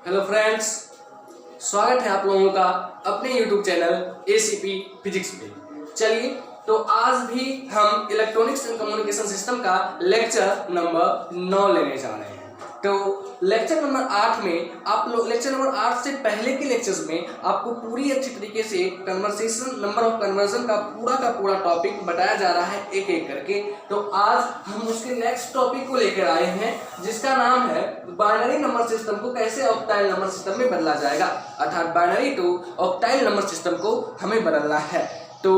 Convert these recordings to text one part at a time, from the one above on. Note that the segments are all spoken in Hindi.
हेलो फ्रेंड्स, स्वागत है आप लोगों का अपने YouTube चैनल ACP फिजिक्स पे। चलिए तो आज भी हम इलेक्ट्रॉनिक्स एंड कम्युनिकेशन सिस्टम का लेक्चर नंबर 9 लेने जा रहे हैं। तो लेक्चर नंबर 8 में आप लोग लेक्चर नंबर 8 से पहले के लेक्चर्स में आपको पूरी अच्छी तरीके से कन्वर्सेशन नंबर ऑफ कन्वर्जन का पूरा टॉपिक बताया जा रहा है एक एक करके। तो आज हम उसके नेक्स्ट टॉपिक को लेकर आए हैं जिसका नाम है बाइनरी नंबर सिस्टम को कैसे ऑक्टाइल नंबर सिस्टम में बदला जाएगा, अर्थात binary to octal number system को हमें बदलना है। तो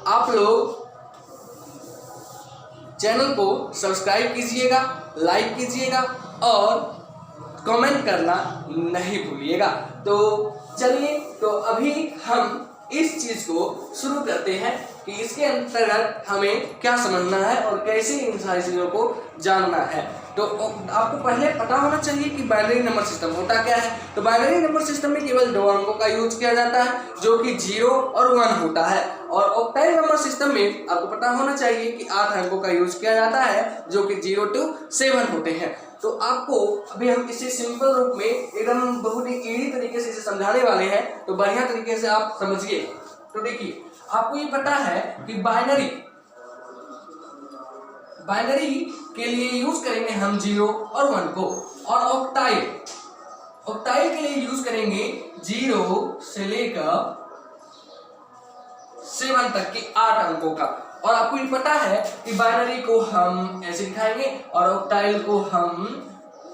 आप लोग चैनल को सब्सक्राइब कीजिएगा, लाइक कीजिएगा और कमेंट करना नहीं भूलिएगा। तो चलिए तो अभी हम इस चीज को शुरू करते हैं कि इसके अंतर्गत हमें क्या समझना है और कैसे इन सारी चीजों को जानना है। तो आपको पहले पता होना चाहिए कि बाइनरी नंबर सिस्टम होता क्या है। तो बाइनरी नंबर सिस्टम में केवल 2 अंकों का यूज किया जाता है जो कि 0 और 1 होता है, और ऑक्टाइल नंबर सिस्टम में आपको पता होना चाहिए कि 8 अंकों का यूज किया जाता है जो कि 0 to 7 होते हैं। तो आपको अभी हम इसे सिंपल रूप में एकदम बहुत ही इजी तरीके से इसे समझाने वाले हैं, तो बढ़िया तरीके से आप समझिए। तो देखिए, आपको ये पता है कि बाइनरी के लिए यूज करेंगे हम 0 और 1 को, और ऑक्टाइल के लिए यूज करेंगे 0 से लेकर 7 तक के 8 अंकों का। और आपको ये पता है कि बाइनरी को हम ऐसे दिखाएंगे और ऑक्टाइल को हम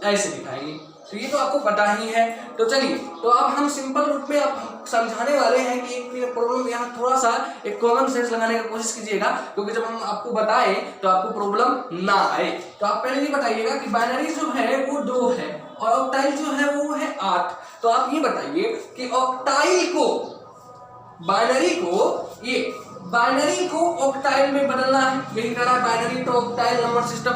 ऐसे दिखाएंगे, तो ये तो आपको पता ही है। तो चलिए, तो अब हम सिंपल रूप में अब समझाने वाले हैं कि एक प्रॉब्लम यहाँ थोड़ा सा एक कॉमन सेंस लगाने की कोशिश कीजिएगा, क्योंकि जब हम आपको बताएं तो आपको प्रॉब्लम ना आए। तो आप पहले ये बताइएगा कि बाइनरी जो है वो 2 है और ऑक्टाइल जो है वो है 8। तो आप ये बताइए कि ऑक्टाइल को बाइनरी को ऑक्टाइल में बदलना है, यही कह रहा है binary to octal number system,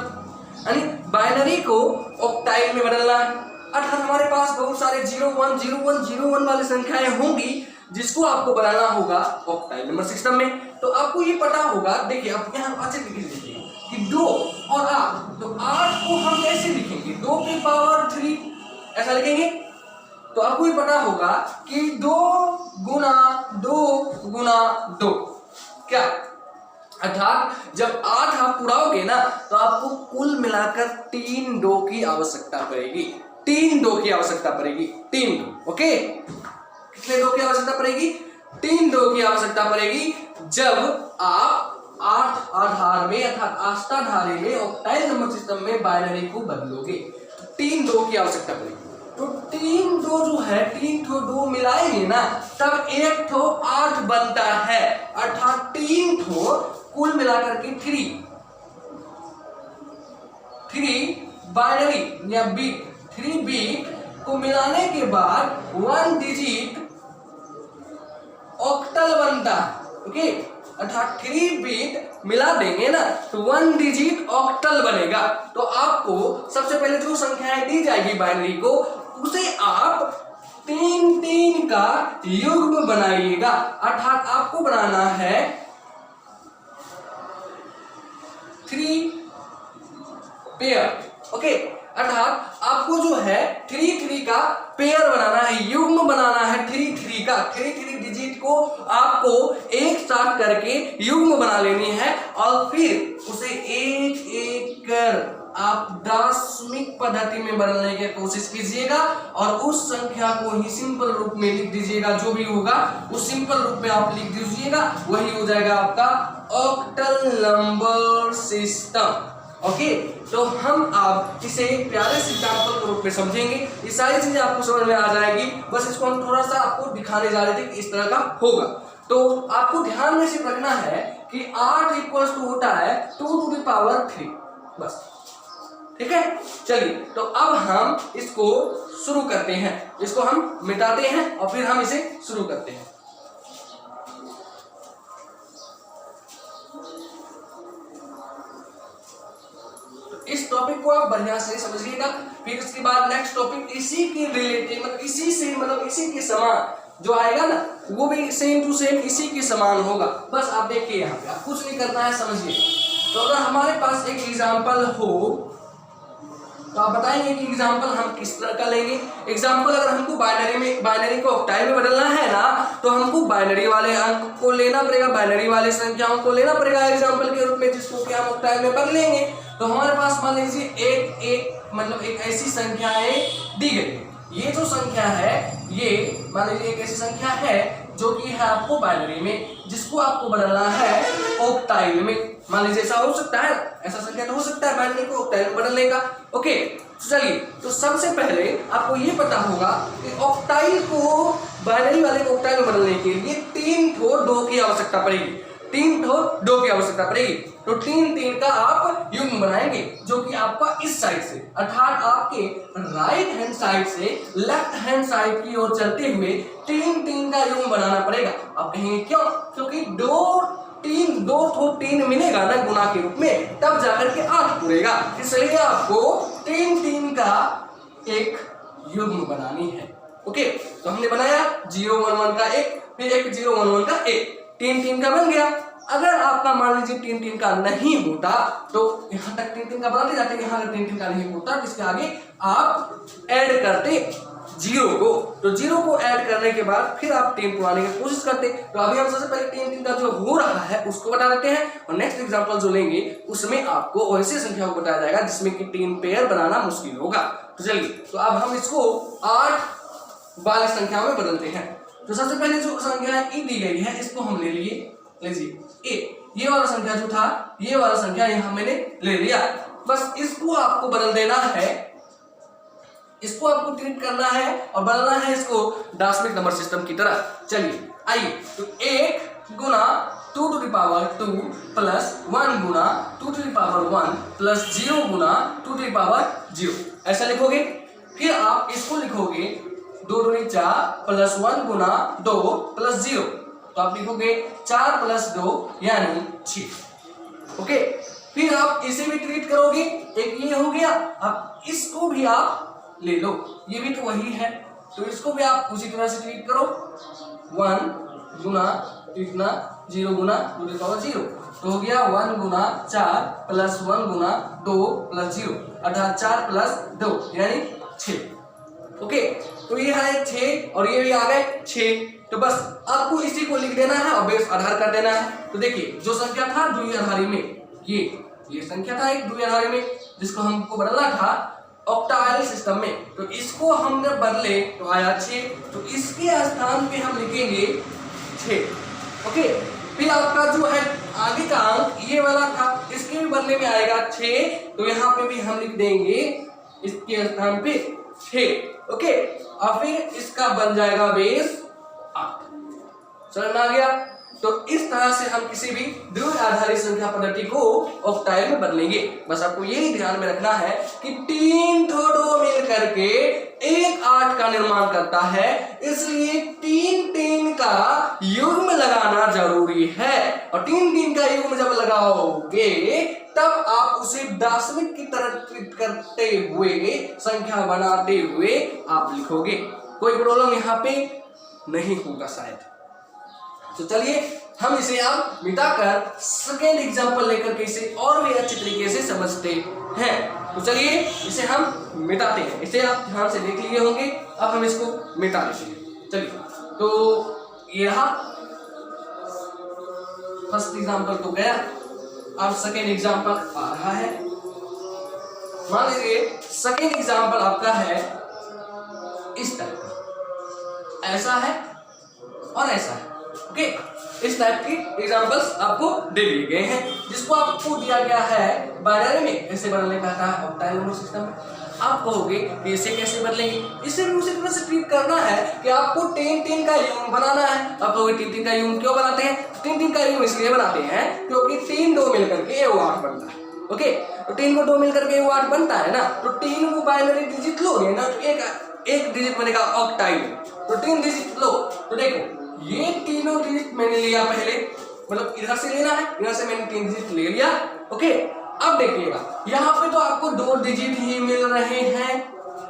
यानी बाइनरी को ऑक्टाइल में बदलना है। अर्थात हमारे पास बहुत सारे 010101 वाली संख्याएं होंगी जिसको आपको बनाना होगा ऑक्टाइल नंबर सिस्टम में। तो आपको ये पता होगा, देखिए आप यहाँ अच्छे तरीके से देखिए कि 2 और 8, तो 8 को हम कैसे लिखेंगे, 2 की पावर 3 ऐसा लिखेंगे। तो आपको ये पता होगा कि 2 गुना 2 क्या, अर्थात जब 8 आप उड़ाओगे ना तो आपको कुल मिलाकर 3 2 की आवश्यकता पड़ेगी। 3 2 की आवश्यकता पड़ेगी, 3 2। ओके, कितने 2 की आवश्यकता पड़ेगी? 3 2 की आवश्यकता पड़ेगी जब आप 8 आधार में अर्थात अष्टाधारी में ऑक्टाइल नंबर सिस्टम में बाइनरी को बदलोगे, तो 3 2 की आवश्यकता पड़ेगी। तो 3 2 जो है 3 ठो 2 मिलाएंगे ना तब 1 ठो 8 बनता है, अर्थात 3 ठो कुल मिलाकर के 3 बाइनरी या बीट 3 बीट को मिलाने के बाद 1 डिजिट ऑक्टल बनता है। ओके, अर्थात 3 बीट मिला देंगे ना तो 1 डिजिट ऑक्टल बनेगा। तो आपको सबसे पहले जो संख्याएं दी जाएगी बाइनरी को उसे आप 3 का युग्म बनाइएगा, अर्थात आपको बनाना है 3 पेयर। ओके, अर्थात आपको जो है 3 का पेयर बनाना है, युग्म बनाना है 3 का। 3 डिजिट को आपको एक साथ करके युग्म बना लेनी है और फिर उसे एक एक कर आप दशमिक पद्धति में बदलने की कोशिश कीजिएगा और उस संख्या को ही सिंपल रूप में लिख दीजिएगा। जो भी होगा उस सिंपल रूप में आप लिख दीजिएगा, वही हो जाएगा आपका ऑक्टल नंबर सिस्टम। ओके, तो हम आप इसे एक प्यारे सिद्धांतों के रूप में समझेंगे, ये सारी चीजें आपको समझ में आ जाएगी। बस इसको हम थोड़ा सा आपको दिखाने जा रहे थे कि इस तरह का होगा। तो आपको ध्यान में सिर्फ रखना है कि 8 इक्वल्स टू होता है 2 to the power 3, बस, ठीक है। चलिए, तो अब हम इसको शुरू करते हैं, इसको हम मिटाते हैं और फिर हम इसे शुरू करते हैं। इस टॉपिक को आप बढ़िया से समझिएगा, फिर उसके बाद नेक्स्ट टॉपिक इसी के रिलेटेड इसी के समान जो आएगा ना वो भी सेम टू सेम इसी के समान होगा। बस आप देखिए, यहाँ पे आप कुछ नहीं करना है, समझिए। तो अगर हमारे पास एक एग्जांपल हो तो आप बताएंगे कि एग्जाम्पल हम किस तरह का लेंगे। एग्जाम्पल अगर हमको बाइनरी को ऑक्टाइल में बदलना है ना, तो हमको बाइनरी वाले अंक को लेना पड़ेगा, बाइनरी वाले संख्याओं को लेना पड़ेगा एग्जाम्पल के रूप में, जिसको कि हम ऑक्टाइल में बदलेंगे। तो हमारे पास मान लीजिए एक ऐसी संख्याएं दी गई। ये जो संख्या है, ये मान लीजिए एक ऐसी संख्या है जो कि है आपको बाइनरी में, जिसको आपको बदलना है ऑक्टाइल में। मान लीजिए ऐसा हो सकता है, ऐसा संख्या तो हो सकता है बाइनरी को ऑक्टाइल में बदलने का। ओके, चलिए, तो सबसे पहले आपको ये पता होगा कि ऑक्टाइल को बाइनरी वाले को ऑक्टाइल में बदलने के लिए 3 ठो डो की आवश्यकता पड़ेगी। 3 ठो डो की आवश्यकता पड़ेगी। तो 3 का आप युग्म बनाएंगे, जो कि आपका इस साइड से, अर्थात आपके राइट हैंड साइड से लेफ्ट हैंड साइड की ओर चलते हुए 3 का युग्म बनाना पड़ेगा। आप कहेंगे क्यों? क्योंकि दो ठो 3 मिलेगा ना गुना के रूप में, तब जाकर के 8 पूरेगा। इसलिए आपको 3 का एक युग्म बनानी है। ओके, तो हमने बनाया 0 1 1 का एक, फिर एक 0 1 1 का एक, 3 का बन गया। अगर आपका मान लीजिए 3 का नहीं होता, तो यहां तक 3 का बनाते जाते, यहां अगर 3 का नहीं होता तो इसके आगे आप ऐड करते 0 को। तो 0 को ऐड करने के बाद फिर आप 3 को आने की कोशिश करते। तो अभी हम सबसे पहले 3 का जो हो रहा है उसको बता देते हैं, और नेक्स्ट एग्जांपल जो लेंगे उसमें आपको वैसी संख्या को बताया जाएगा जिसमें कि 3 पेयर बनाना मुश्किल होगा। तो चलिए, तो अब हम इसको 8 वाली संख्या में बदलते हैं। तो सबसे पहले जो संख्या ई दी गई है, इसको हम ले लीजिए ए। ये वाला संख्या जो था, ये वाला संख्या यहां मैंने ले लिया। बस इसको आपको बदल देना है, इसको आपको ट्रीट करना है और बदलना है इसको दार्शनिक नंबर सिस्टम की तरह। चलिए आइए, तो 1 गुना 2 to the power 2 प्लस 1 गुना 2 to the power 1 plus 0 Guna 2 to the power 0, ऐसा लिखोगे। फिर आप इसको लिखोगे 2 दूनी 4 प्लस 1 गुना 2 प्लस 0, तो आप लिखोगे 4 प्लस 2 यानी 6। ओके, फिर आप इसे भी ट्रीट करोगे, एक ये हो गया। अब इसको भी आप ले लो, ये भी तो वही है, तो इसको भी आप उसी तरह से ट्रीट करो। 1 गुना इतना 0 गुना 2 to the power 0, तो हो गया 1 गुना 4 प्लस 1 गुना 2 प्लस 0, अर्थात 4 प्लस 2 यानी 6। ओके, तो ये है 6 और ये भी आ गए 6। तो बस आपको इसी को लिख देना है और बेस आधार कर देना है। तो देखिए, जो संख्या था द्विआधारी में, ये संख्या था एक द्विआधारी में, जिसको हमको बदलना था ऑक्टाइल सिस्टम में, तो इसको हमने बदले तो आया 6। तो इसके स्थान पे हम लिखेंगे 6। ओके, फिर आपका जो है आगे का अंक ये वाला था, इसके भी बदले में आएगा 6, तो यहाँ पे भी हम लिख देंगे इसके स्थान पे 6। ओके, और फिर इसका बन जाएगा बेस 8। समझ आ गया? तो इस तरह से हम किसी भी द्विआधारी संख्या पद्धति को ऑक्टाइल में बदलेंगे। बस आपको यही ध्यान में रखना है कि 3 डो मिल करके एक 8 का निर्माण करता है, इसलिए 3 का युग्म लगाना जरूरी है। और 3 का युग्म जब लगाओगे तब आप उसे दार्शनिक की तरह ट्रीट करते हुए, संख्या बनाते हुए आप लिखोगे। कोई प्रॉब्लम यहाँ पे नहीं होगा शायद। तो चलिए, हम इसे अब मिटाकर सेकेंड एग्जांपल लेकर के इसे और भी अच्छी तरीके से समझते हैं। तो चलिए इसे हम मिटाते हैं। इसे आप ध्यान से देख लिए होंगे, अब हम इसको मिटा देते हैं। चलिए, तो ये रहा फर्स्ट एग्जांपल तो गया, अब सेकेंड एग्जांपल आ रहा है। मान लीजिए सेकेंड एग्जांपल आपका है इस टाइप का, ऐसा है और ऐसा है। ओके, इस टाइप की एग्जांपल्स आपको दे दिए गए हैं, जिसको आपको दिया गया है बाइनरी में कैसे बदलने का कहा है ऑक्टाइल नंबर सिस्टम में। आप कहोगे कि इसे कैसे बदलेंगे, इसे भी उसी तरह से ट्रीट करना है कि आपको 3 का युग्म बनाना है। आप कहोगे 3 का युग्म क्यों बनाते हैं? 3 का युग्म इसलिए बनाते हैं क्योंकि 3 डो मिलकर के वो 8 बनता है। ओके, तो 3 को 2 मिलकर के वो 8 बनता है ना, तो 3 को बाइनरी डिजिट लोगे ना, तो एक डिजिट बनेगा ऑक्टाइल, तो 3 डिजिट लो। तो देखो, ये तीनों डिजिट मैंने लिया पहले, मतलब इधर से लेना है, इधर से मैंने 3 डिजिट ले लिया। ओके, अब देखिएगा यहाँ पे तो आपको 2 डिजिट ही मिल रहे हैं,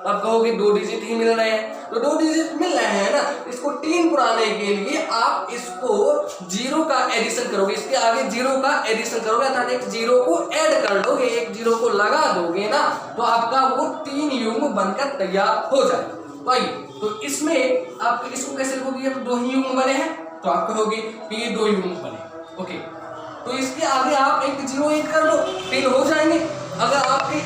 आप कहोगे 2 डिजिट ही मिल रहे हैं, तो 2 डिजिट मिल रहे हैं ना, इसको 3 पुराने के लिए आप इसको 0 का एडिशन करोगे, इसके आगे 0 का एडिशन करोगे, अर्थात एक 0 को ऐड कर दोगे, एक 0 को लगा दोगे ना, तो आपका वो 3 युग्म बनकर तैयार हो जाएगा। भाई तो इसमें आप इसको कैसे लिखोगे, अब 2 ही युग्म बने हैं, तो आप कहोगे कि ये 2 युग्म बने। ओके, तो इसके आगे आप एक 0 ऐड कर दो, 3 हो जाएंगे। अगर आपके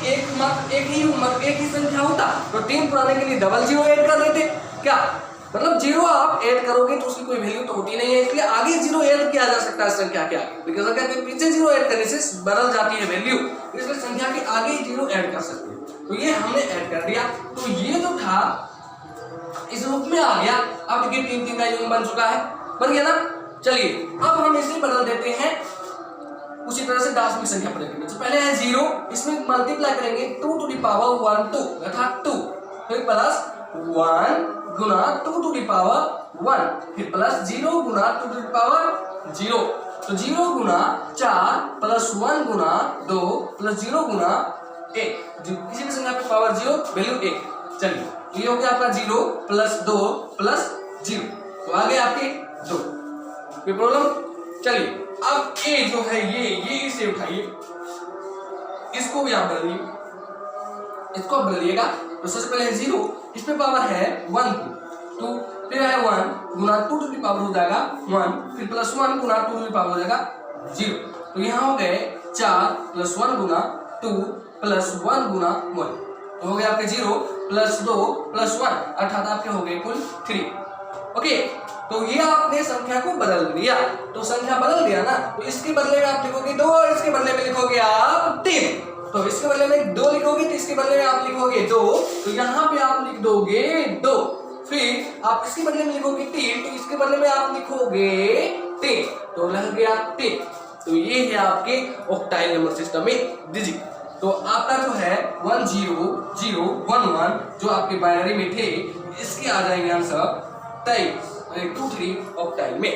एक ही संख्या होता तो 3 पुराने के लिए डबल 0 ऐड कर देते, क्या मतलब 0 आप ऐड करोगे तो उसकी कोई वैल्यू तो होती नहीं है, इसलिए आगे 0 ऐड किया जा सकता है संख्या के आगे, लेकिन संख्या के पीछे 0 ऐड करने से बदल जाती है वैल्यू, इसलिए संख्या के आगे 0 ऐड कर सकते हैं। तो ये हमने ऐड कर दिया, तो ये जो था इस रूप में आ गया। अब देखिए 3 का युग्म बन चुका है, बन गया ना। चलिए अब हम इसे बदल देते हैं उसी तरह से दार्शनिक संख्या पढ़ेंगे। तो पहले है 0, इसमें मल्टीप्लाई करेंगे 2 to the power 1 2 अर्थात 2, फिर प्लस 1 गुना 2 to the power 1, फिर plus 0 Guna 2 to the power 0, तो 0 गुना 4 प्लस 1 गुना 2 प्लस 0 गुना 1, किसी भी संख्या पे पावर 0 वैल्यू 1। चलिए तो ये हो गया आपका 0 प्लस 2 प्लस 0, तो आ गए आपके 2। कोई प्रॉब्लम? चलिए अब ए जो है ये इसे उठाइए, इसको भी आप बदलिए, इसको बदलिएगा। तो सबसे पहले 0, इसमें पावर है 1 2, फिर है 1 गुना 2 टू द पावर हो जाएगा 1, फिर प्लस 1 गुना 2 टू द पावर हो जाएगा 0, तो यहाँ हो गए 4 प्लस 1 गुना 2 प्लस 1 गुना 1, तो हो गया आपके 0 प्लस 2 प्लस 1 अर्थात आपके हो गए कुल 3। ओके, तो ये आपने संख्या को बदल दिया, तो संख्या बदल दिया ना, तो इसके बदले में आप लिखोगे 2 और इसके बदले में लिखोगे आप 3, तो इसके बदले में 2 लिखोगे तो इसके बदले में आप लिखोगे 2, तो यहाँ पे आप लिख दोगे 2, फिर आप इसके बदले में लिखोगे 3, तो इसके बदले में आप लिखोगे 3, तो लग गया 3। तो ये है आपके ऑक्टाइल नंबर सिस्टम में डिजिट। तो आपका जो है 1 0 0 1 1 जो आपके बाइनरी में थे, इसके आ जाएंगे आंसर 23 2 3 ऑक्टाइल में।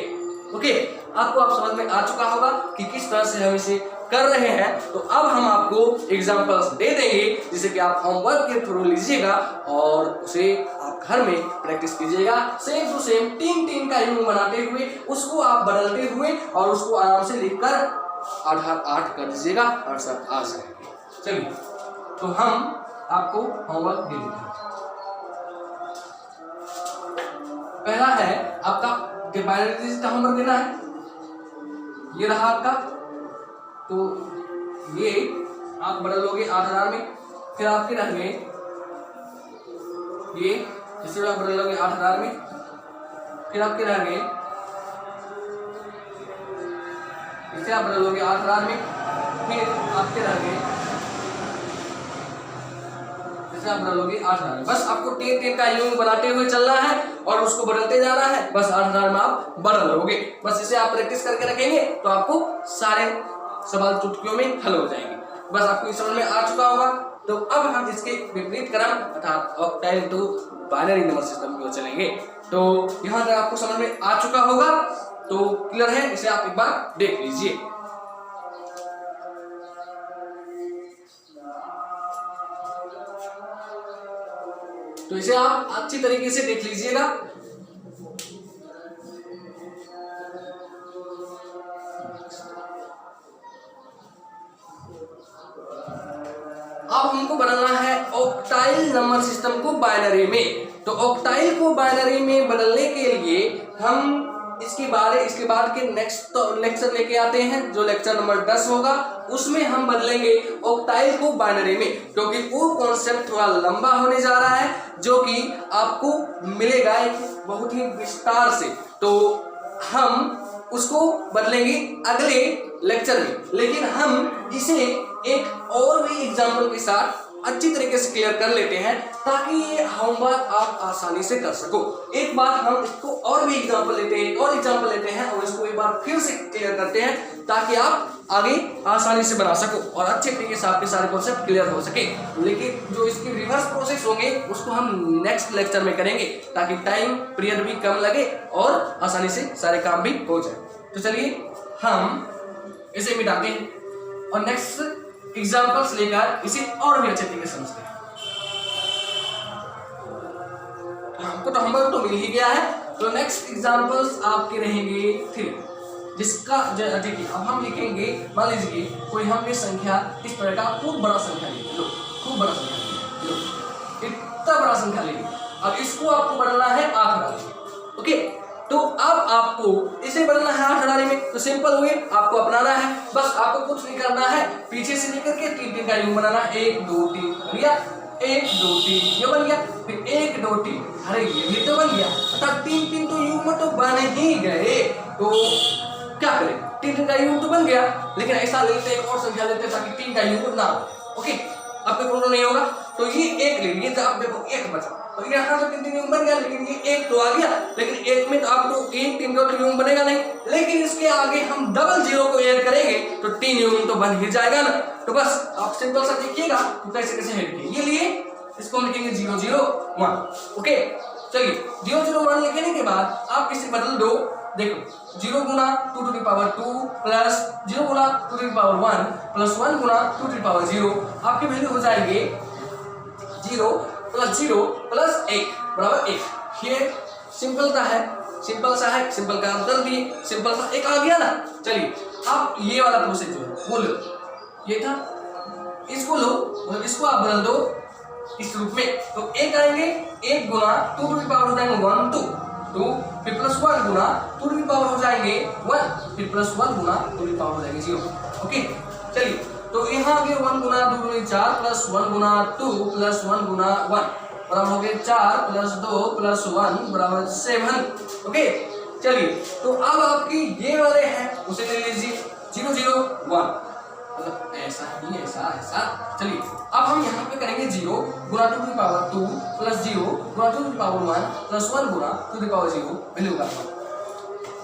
ओके, आपको आप समझ में आ चुका होगा कि किस तरह से हम इसे कर रहे हैं। तो अब हम आपको एग्जांपल्स दे देंगे जिसे कि आप होमवर्क के थ्रू लीजिएगा और उसे आप घर में प्रैक्टिस कीजिएगा, सेम टू सेम 3 का युग्म बनाते हुए उसको आप बदलते हुए और उसको आराम से लिखकर 8 कर दीजिएगा और सब आ जाएंगे। चलिए तो हम आपको होमवर्क दे देते हैं। पहला है आपका बाइनरी डिजिट का होमवर्क देना है, ये रहा आपका, तो ये आप बदल लोगे 8000 में, फिर आपके रह गए ये, इसे आप बदल लोगे 8000 में, फिर आपके रह गए इसे आप बदल लोगे 8000 में, फिर आपके रह गए आप बदलोगे 8000 में। बस आपको 3 का युग्म बनाते हुए चलना है और उसको बदलते जाना है, बस 8000 में आप बदल लोगे। बस इसे आप प्रैक्टिस करके रखेंगे तो आपको सारे सवाल चुटकियों में हल हो जाएंगे। बस आपको इस समझ में आ चुका होगा। तो अब हम इसके विपरीत क्रम अर्थात octal to binary number system की ओर चलेंगे। तो यहाँ तक आपको समझ में आ चुका होगा, तो क्लियर है, इसे आप एक बार देख लीजिए। तो इसे आप अच्छी तरीके से देख लीजिएगा। अब हमको बनाना है ऑक्टाइल नंबर सिस्टम को बाइनरी में। तो ऑक्टाइल को बाइनरी में बदलने के लिए हम इसके बाद के नेक्स्ट लेक्चर लेके आते हैं, जो लेक्चर नंबर 10 होगा, उसमें हम बदलेंगे ऑक्टाइल को बाइनरी में, क्योंकि वो कॉन्सेप्ट थोड़ा लंबा होने जा रहा है जो कि आपको मिलेगा एक बहुत ही विस्तार से। तो हम उसको बदलेंगे अगले लेक्चर में, लेकिन हम इसे एक और भी एग्जाम्पल के साथ अच्छी तरीके से क्लियर कर लेते हैं ताकि ये होमवर्क आप आसानी से कर सको। एक बार हम इसको और भी एग्जाम्पल लेते हैं, और एग्जाम्पल लेते हैं और इसको एक बार फिर से क्लियर करते हैं ताकि आप आगे आसानी से बना सको और अच्छे तरीके से आपके सारे कॉन्सेप्ट क्लियर हो सके। लेकिन जो इसकी रिवर्स प्रोसेस होंगे उसको हम नेक्स्ट लेक्चर में करेंगे ताकि टाइम पीरियड भी कम लगे और आसानी से सारे काम भी हो जाए। तो चलिए हम इसे मिटाते हैं और नेक्स्ट एग्जाम्पल्स लेकर इसे और भी अच्छे तरीके से समझते हैं। आपको तो होमवर्क तो मिल ही गया है। तो नेक्स्ट एग्जांपल्स आपके रहेंगे 3, जिसका देखिए अब हम लिखेंगे, मान लीजिए कोई हमने संख्या इस तरह का खूब बड़ा संख्या ले लो, खूब बड़ा संख्या ले लो, इतना बड़ा संख्या ले लो। अब इसको आपको बढ़ाना है 8 डाली। ओके, तो अब आपको इसे बढ़ाना है 8 डाली में, तो सिंपल हुए आपको अपनाना है, बस आपको कुछ नहीं करना है, पीछे से लेकर के 3 का योग बनाना। 1 2 3 बन गया, 1 2 3 ये बन गया, फिर 1 2 3, अरे ये भी तो बन गया। अर्थात 3 तो युग्म तो बन ही गए। तो क्या करें, 3 का युग्म तो बन गया, लेकिन ऐसा लेते एक और संख्या लेते ताकि 3 का युग्म ना हो। ओके, अब कोई प्रॉब्लम नहीं होगा। तो ये 1 ले लिए, तो आप देखो 1 बचा, तो यहाँ तो 3 युग्म बन गया, लेकिन ये 1 तो आ गया, लेकिन 1 में तो आपको 3 का युग्म बनेगा नहीं, लेकिन इसके आगे हम डबल 0 को ऐड करेंगे तो 3 युग्म तो बन ही जाएगा ना। तो बस आप सिंपल सा देखिएगा तो कैसे कैसे है लिखेंगे। ये लिए इसको हम लिखेंगे 0 0 1। ओके, चलिए 0 0 1 लिखने के बाद आप इसे बदल दो। देखो 0 गुना 2 to the power 2 plus 0 Guna 2 to the power 1 plus 1 गुना 2 to the power 0, आपके वैल्यू हो जाएंगे 0 प्लस 0 प्लस 1 बराबर 1। ये सिंपल सा है, सिंपल सा है, सिंपल का आंसर दिए, सिंपल सा 1 आ गया ना। चलिए अब ये वाला प्रोसेस जो है वो लो, ये था, इसको लो, मतलब इसको आप बदल दो इस रूप में। तो 1 आएंगे, 1 गुना 2 to the power हो जाएंगे 1 2, फिर प्लस 1 गुना 2 to the power हो जाएंगे 1, फिर प्लस 1 गुना 2 to the power हो जाएंगे 0। ओके, चलिए तो यहाँ आगे 1 गुना 2 गुना 4 प्लस 1 गुना 2 प्लस 1 गुना 1 बराबर हो गए 4 प्लस 2 प्लस 1 बराबर 7। ओके, चलिए तो अब आपकी ये वाले हैं उसे ले लीजिए 0 0 1, मतलब ऐसा ही ऐसा ऐसा। चलिए अब हम यहाँ पे करेंगे 0 गुना 2 to the power 2 plus 0 Guna 2 to the power 1 plus 1 गुना 2 to the power 0 वैल्यू का।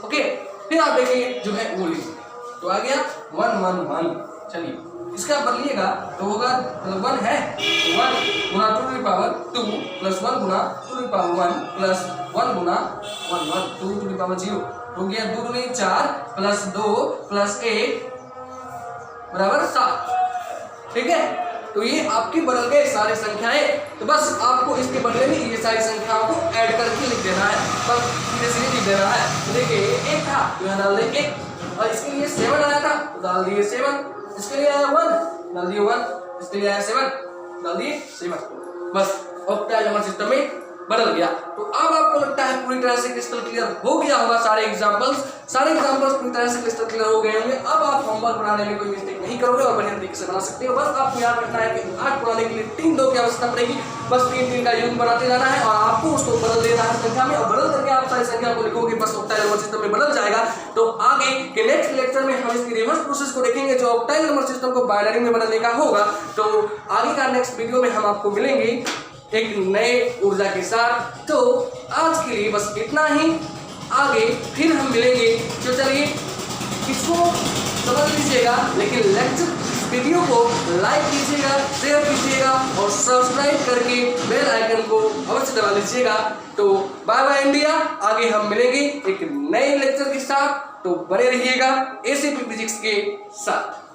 ओके, फिर आप देखेंगे जो है वो लीजिए, तो आ गया 1 1 1। चलिए इसका आप बदलिएगा तो होगा, मतलब 1 है तो 1 गुना 2 to the power 2 प्लस 1 गुना 2 to the power 1 plus 1 Guna 1 1 2 to the power 0 हो गया 2 दूनी 4 प्लस 2 प्लस 1 बराबर 7। ठीक है, तो ये आपकी बदल गए सारे संख्याएं। तो बस आपको इसके बदले में ये सारी संख्याओं को ऐड करके लिख देना है, बस सीधे सीधे लिख देना है। तो देखिए 1 था तो यहाँ डाल दें 1, और इसके लिए 7 आया था तो डाल दिए 7, इसके लिए आया 1 डाल दिए 1, इसके लिए आया 7 डाल दिए 7। बस ऑक्टल नंबर सिस्टम में बदल गया। तो अब आपको लगता है पूरी तरह से क्रिस्टल क्लियर हो गया होगा, सारे एग्जांपल्स पूरी तरह से क्रिस्टल क्लियर हो गए होंगे। अब आप होमवर्क बनाने में कोई मिस्टेक नहीं करोगे और बढ़िया तरीके से बना सकते हो। बस आपको याद रखना है कि 8 बनाने के लिए 3 2 की आवश्यकता पड़ेगी, बस 3 का युग्म बनाते जाना है और आपको उसको बदल देना है संख्या में, और बदल करके आप सारी संख्या को लिखोगे बस ऑक्टल नंबर सिस्टम में बदल जाएगा। तो आगे के नेक्स्ट लेक्चर में हम इसकी रिवर्स प्रोसेस को देखेंगे जो ऑक्टल नंबर सिस्टम को बाइनरी में बदलने का होगा। तो आगे का नेक्स्ट वीडियो में हम आपको मिलेंगे एक नए ऊर्जा के साथ। तो आज के लिए बस इतना ही, आगे फिर हम मिलेंगे। तो चलिए इसको समझ लीजिएगा, लेकिन लेक्चर वीडियो को लाइक कीजिएगा, शेयर कीजिएगा और सब्सक्राइब करके बेल आइकन को अवश्य दबा लीजिएगा। तो बाय बाय इंडिया, आगे हम मिलेंगे एक नए लेक्चर के साथ। तो बने रहिएगा एसीपी फिजिक्स के साथ।